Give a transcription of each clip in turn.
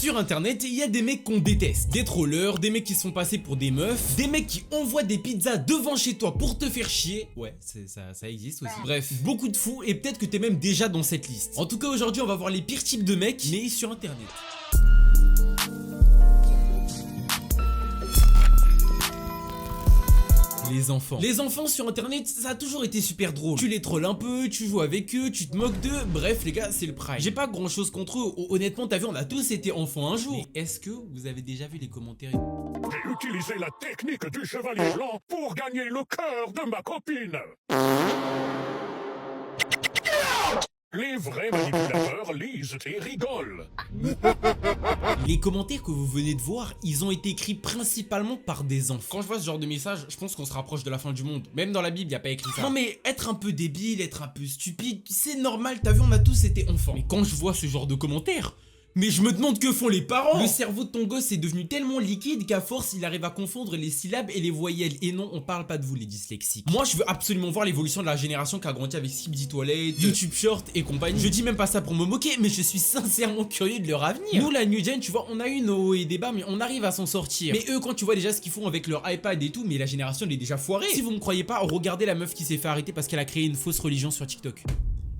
Sur internet, il y a des mecs qu'on déteste, des trollers, des mecs qui se font passer pour des meufs, des mecs qui envoient des pizzas devant chez toi pour te faire chier. Ouais, ça existe aussi. Bref, beaucoup de fous et peut-être que t'es même déjà dans cette liste. En tout cas, aujourd'hui, on va voir les pires types de mecs, mais sur internet. Les enfants. Les enfants sur internet, ça a toujours été super drôle. Tu les trolls un peu, tu joues avec eux, tu te moques d'eux. Bref, les gars, c'est le prime. J'ai pas grand chose contre eux. Honnêtement, t'as vu, on a tous été enfants un jour. Mais est-ce que vous avez déjà vu les commentaires? J'ai utilisé la technique du chevalier blanc pour gagner le cœur de ma copine. Les vrais manipulateurs lisent et rigolent. Les commentaires que vous venez de voir, ils ont été écrits principalement par des enfants. Quand je vois ce genre de message, je pense qu'on se rapproche de la fin du monde. Même dans la Bible, il n'y a pas écrit ça. Non mais être un peu débile, être un peu stupide, c'est normal, t'as vu, on a tous été enfants. Mais quand je vois ce genre de commentaires, mais je me demande que font les parents. Le cerveau de ton gosse est devenu tellement liquide qu'à force il arrive à confondre les syllabes et les voyelles. Et non, on parle pas de vous les dyslexiques. Moi je veux absolument voir l'évolution de la génération qui a grandi avec Skibidi Toilet, YouTube Short et compagnie. Je dis même pas ça pour me moquer, mais je suis sincèrement curieux de leur avenir. Nous la New Gen, tu vois, on a eu nos hauts et des bas, mais on arrive à s'en sortir. Mais eux, quand tu vois déjà ce qu'ils font avec leur iPad et tout, mais la génération elle est déjà foirée. Si vous me croyez pas, regardez la meuf qui s'est fait arrêter parce qu'elle a créé une fausse religion sur TikTok.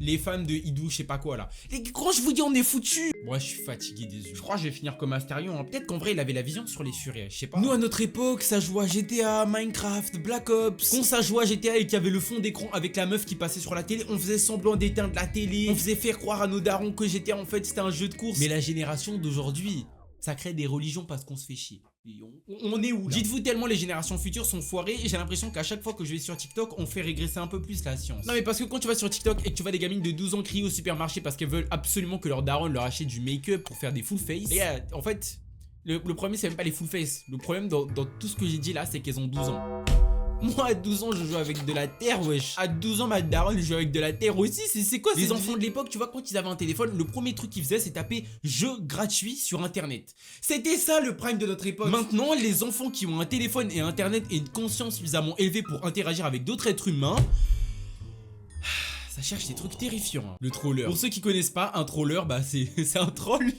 Les fans de Idou, je sais pas quoi là. Quand je vous dis on est foutus. Moi je suis fatigué des yeux. Je crois que je vais finir comme Astarion, hein. Peut-être qu'en vrai il avait la vision sur les suriers, je sais pas. Nous à notre époque ça jouait à GTA, Minecraft, Black Ops. Quand ça jouait à GTA et qu'il y avait le fond d'écran avec la meuf qui passait sur la télé, on faisait semblant d'éteindre la télé. On faisait faire croire à nos darons que GTA en fait c'était un jeu de course. Mais la génération d'aujourd'hui, ça crée des religions parce qu'on se fait chier. On est où? Dites-vous tellement les générations futures sont foirées et j'ai l'impression qu'à chaque fois que je vais sur TikTok on fait régresser un peu plus la science. Non mais parce que quand tu vas sur TikTok et que tu vois des gamines de 12 ans crier au supermarché parce qu'elles veulent absolument que leur daron leur achète du make-up pour faire des full face. Et en fait le problème c'est même pas les full face. Le problème dans tout ce que j'ai dit là c'est qu'elles ont 12 ans. Moi à 12 ans je joue avec de la terre wesh. À 12 ans ma daronne joue avec de la terre aussi. C'est quoi les enfants de l'époque? Tu vois quand ils avaient un téléphone, le premier truc qu'ils faisaient c'est taper jeux gratuits sur internet. C'était ça le prime de notre époque. Maintenant les enfants qui ont un téléphone et internet et une conscience suffisamment élevée pour interagir avec d'autres êtres humains, ça cherche des trucs terrifiants hein. Le troller. Pour ceux qui connaissent pas, un troller bah c'est un troll.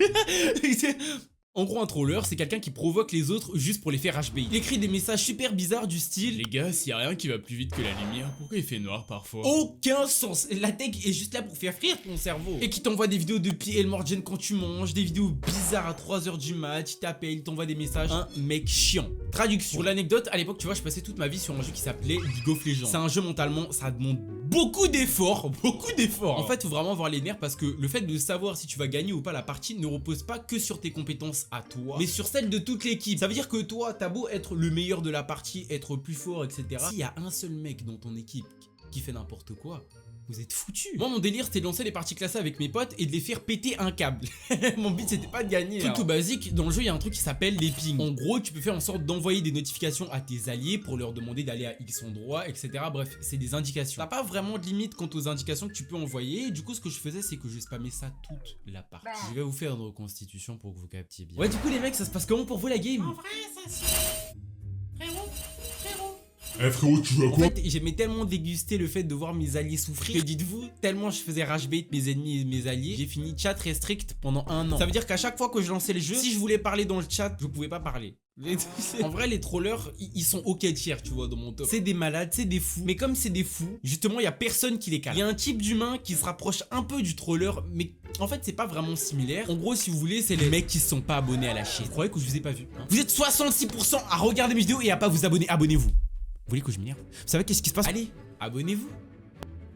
En gros, un troller, c'est quelqu'un qui provoque les autres juste pour les faire HBI. Il écrit des messages super bizarres du style: les gars, s'il y a rien qui va plus vite que la lumière, pourquoi il fait noir parfois? Aucun sens. La tech est juste là pour faire frire ton cerveau. Et qui t'envoie des vidéos de PL Morgen quand tu manges, des vidéos bizarres à 3 h du mat, il t'appelle, il t'envoie des messages. Un mec chiant. Traduction. Pour l'anecdote, à l'époque, tu vois, je passais toute ma vie sur un jeu qui s'appelait League of Legends. C'est un jeu mentalement, ça demande beaucoup d'efforts. En fait, faut vraiment avoir les nerfs parce que le fait de savoir si tu vas gagner ou pas la partie ne repose pas que sur tes compétences à toi, mais sur celle de toute l'équipe. Ça veut dire que toi, t'as beau être le meilleur de la partie, être plus fort, etc. S'il y a un seul mec dans ton équipe qui fait n'importe quoi, vous êtes foutus. Moi mon délire c'était de lancer les parties classées avec mes potes et de les faire péter un câble. Mon but c'était pas de gagner. Truc tout basique, dans le jeu il y a un truc qui s'appelle les pings. En gros tu peux faire en sorte d'envoyer des notifications à tes alliés pour leur demander d'aller à X endroit, etc. Bref, c'est des indications. T'as pas vraiment de limite quant aux indications que tu peux envoyer. Et du coup ce que je faisais c'est que je spammais ça toute la partie. Je vais vous faire une reconstitution pour que vous captiez bien. Ouais du coup les mecs ça se passe comment pour vous la game? En vrai, ça c'est... Frérot. Eh frérot, tu veux En quoi? fait, j'aimais tellement déguster le fait de voir mes alliés souffrir que dites-vous, tellement je faisais rage bait mes ennemis et mes alliés, j'ai fini chat restrict pendant 1 an. Ça veut dire qu'à chaque fois que je lançais le jeu, si je voulais parler dans le chat, je pouvais pas parler. En vrai les trollers ils sont ok tiers tu vois dans mon top. C'est des malades, c'est des fous. Mais comme c'est des fous, justement il y a personne qui les calme. Il y a un type d'humain qui se rapproche un peu du troller, mais en fait c'est pas vraiment similaire. En gros si vous voulez c'est les mecs qui se sont pas abonnés à la chaîne. Vous croyez que je vous ai pas vu hein? Vous êtes 66% à regarder mes vidéos et à pas vous abonner. Abonnez-vous. Vous voulez que je m'énerve? Vous savez qu'est-ce qui se passe? Allez, abonnez-vous.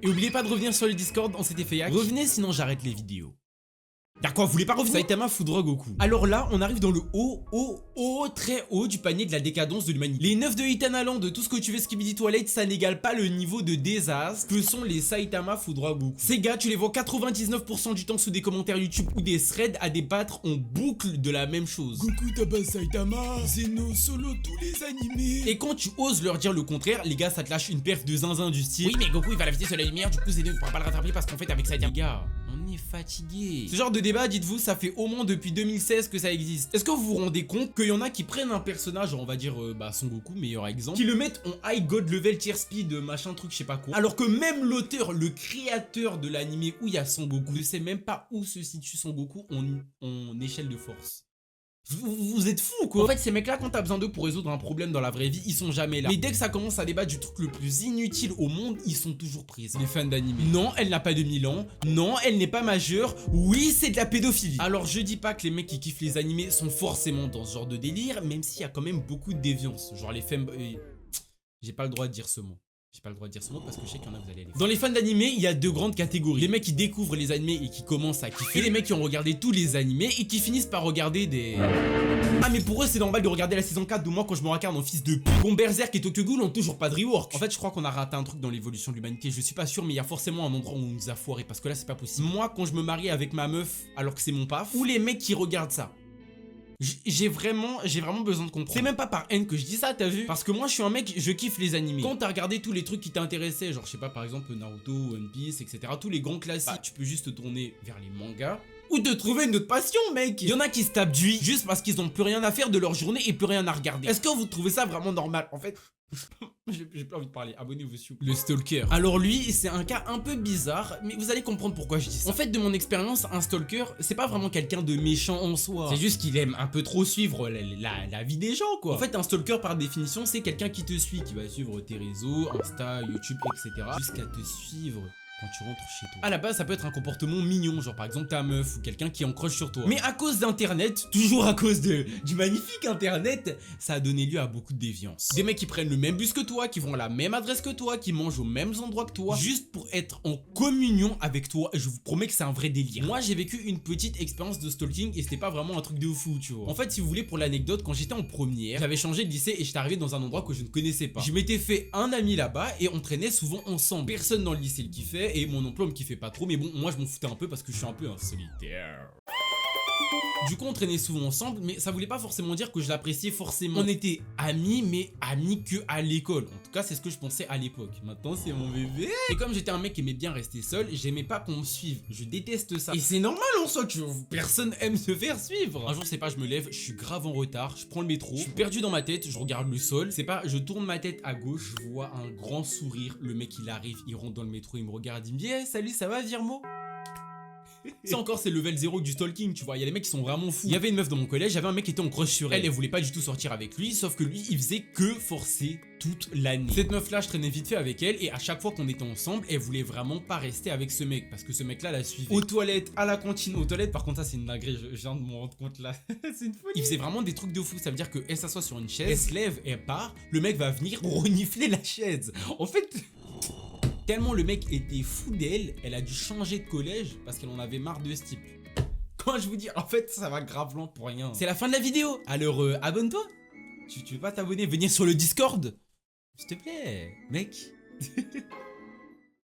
Et oubliez pas de revenir sur le Discord, on s'était fait hack. Revenez sinon j'arrête les vidéos. D'accord, vous voulez pas revenir? Saitama foudra Goku. Alors là, on arrive dans le très haut du panier de la décadence de l'humanité. Les 9 de Hitanaland, de tout ce que tu veux Skibidi Toilet, ça n'égale pas le niveau de désastre que sont les Saitama foudra Goku. Ces gars, tu les vois 99% du temps sous des commentaires YouTube ou des threads à débattre en boucle de la même chose. Goku tabasse Saitama, Zeno solo tous les animés. Et quand tu oses leur dire le contraire, les gars, ça te lâche une perf de zinzin du style: oui mais Goku il va la vitesse de la lumière, du coup Zeno ne pourra pas le rattraper parce qu'en fait avec Saitama... Les gars, on est fatigué. Ce genre de débat, dites-vous, ça fait au moins depuis 2016 que ça existe. Est-ce que vous vous rendez compte qu'il y en a qui prennent un personnage, on va dire Son Goku, meilleur exemple, qui le mettent en high god level tier speed, machin truc, je sais pas quoi, alors que même l'auteur, le créateur de l'animé où il y a Son Goku ne sait même pas où se situe Son Goku en échelle de force. Vous êtes fous quoi. En fait ces mecs là quand t'as besoin d'eux pour résoudre un problème dans la vraie vie, ils sont jamais là. Mais dès que ça commence à débattre du truc le plus inutile au monde, ils sont toujours pris. Les fans d'anime. Non, elle n'a pas 2000 ans. Non, elle n'est pas majeure. Oui, c'est de la pédophilie. Alors je dis pas que les mecs qui kiffent les animés sont forcément dans ce genre de délire, même s'il y a quand même beaucoup de déviance. Genre les femmes... J'ai pas le droit de dire ce mot. J'ai pas le droit de dire ce mot parce que je sais qu'il y en a, vous allez les... Dans les fans d'animé, il y a deux grandes catégories. Les mecs qui découvrent les animés et qui commencent à kiffer. Et les mecs qui ont regardé tous les animés et qui finissent par regarder des... Ah mais pour eux c'est normal de regarder la saison 4 de moi quand je me regarde en fils de pute. Bon, Berserk et Tokyo Ghoul ont toujours pas de rework. En fait je crois qu'on a raté un truc dans l'évolution de l'humanité. Je suis pas sûr mais il y a forcément un endroit où on nous a foiré. Parce que là c'est pas possible. Moi quand je me marie avec ma meuf alors que c'est mon paf, ou les mecs qui regardent ça, j'ai vraiment besoin de comprendre. C'est même pas par haine que je dis ça, t'as vu? Parce que moi je suis un mec, je kiffe les animés. Quand t'as regardé tous les trucs qui t'intéressaient, genre je sais pas par exemple Naruto, One Piece, etc. Tous les grands classiques, bah, tu peux juste te tourner vers les mangas ou de trouver une autre passion mec. Il y en a qui se tapent du juste parce qu'ils ont plus rien à faire de leur journée et plus rien à regarder. Est-ce que vous trouvez ça vraiment normal? En fait j'ai plus envie de parler, abonnez-vous s'il vous plaît. Le stalker. Alors lui, c'est un cas un peu bizarre, mais vous allez comprendre pourquoi je dis ça. En fait, de mon expérience, un stalker, c'est pas vraiment quelqu'un de méchant en soi. C'est juste qu'il aime un peu trop suivre la vie des gens, quoi. En fait, un stalker, par définition, c'est quelqu'un qui te suit, qui va suivre tes réseaux, Insta, YouTube, etc. jusqu'à te suivre quand tu rentres chez toi. À la base, ça peut être un comportement mignon, genre par exemple ta meuf ou quelqu'un qui encroche sur toi. Mais à cause d'internet, toujours à cause du magnifique internet, ça a donné lieu à beaucoup de déviance. Des mecs qui prennent le même bus que toi, qui vont à la même adresse que toi, qui mangent aux mêmes endroits que toi, juste pour être en communion avec toi. Et je vous promets que c'est un vrai délire. Moi, j'ai vécu une petite expérience de stalking et c'était pas vraiment un truc de fou, tu vois. En fait, si vous voulez, pour l'anecdote, quand j'étais en première, j'avais changé de lycée et j'étais arrivé dans un endroit que je ne connaissais pas. Je m'étais fait un ami là-bas et on traînait souvent ensemble. Personne dans le lycée le kiffait et mon emploi me kiffait pas trop, mais bon, moi je m'en foutais un peu parce que je suis un peu un solitaire. Du coup on traînait souvent ensemble, mais ça voulait pas forcément dire que je l'appréciais forcément. On était amis, mais amis que à l'école. En tout cas c'est ce que je pensais à l'époque. Maintenant c'est mon bébé. Et comme j'étais un mec qui aimait bien rester seul, j'aimais pas qu'on me suive. Je déteste ça. Et c'est normal en soi, personne aime se faire suivre. Un jour c'est pas, je me lève, je suis grave en retard, je prends le métro, je suis perdu dans ma tête, je regarde le sol. C'est pas, je tourne ma tête à gauche, je vois un grand sourire. Le mec il arrive, il rentre dans le métro, il me regarde, il me dit hey, salut, ça va Virmo? Ça encore c'est level 0 du stalking, tu vois, il y a des mecs qui sont vraiment fous. Il y avait une meuf dans mon collège, j'avais un mec qui était en crush sur elle. Elle voulait pas du tout sortir avec lui, sauf que lui il faisait que forcer toute l'année. Cette meuf là je traînais vite fait avec elle et à chaque fois qu'on était ensemble, elle voulait vraiment pas rester avec ce mec parce que ce mec là la suivait. Aux toilettes, à la cantine, aux toilettes, par contre ça c'est une dinguerie, je viens de me rendre compte là. C'est une folie. Il faisait vraiment des trucs de fou, ça veut dire qu'elle s'assoit sur une chaise, elle se lève, elle part, le mec va venir renifler la chaise. En fait... Tellement le mec était fou d'elle, elle a dû changer de collège parce qu'elle en avait marre de ce type. Quand je vous dis, en fait, ça va grave lent pour rien. C'est la fin de la vidéo. Alors, abonne-toi. Tu veux pas t'abonner? Venir sur le Discord? S'il te plaît, mec.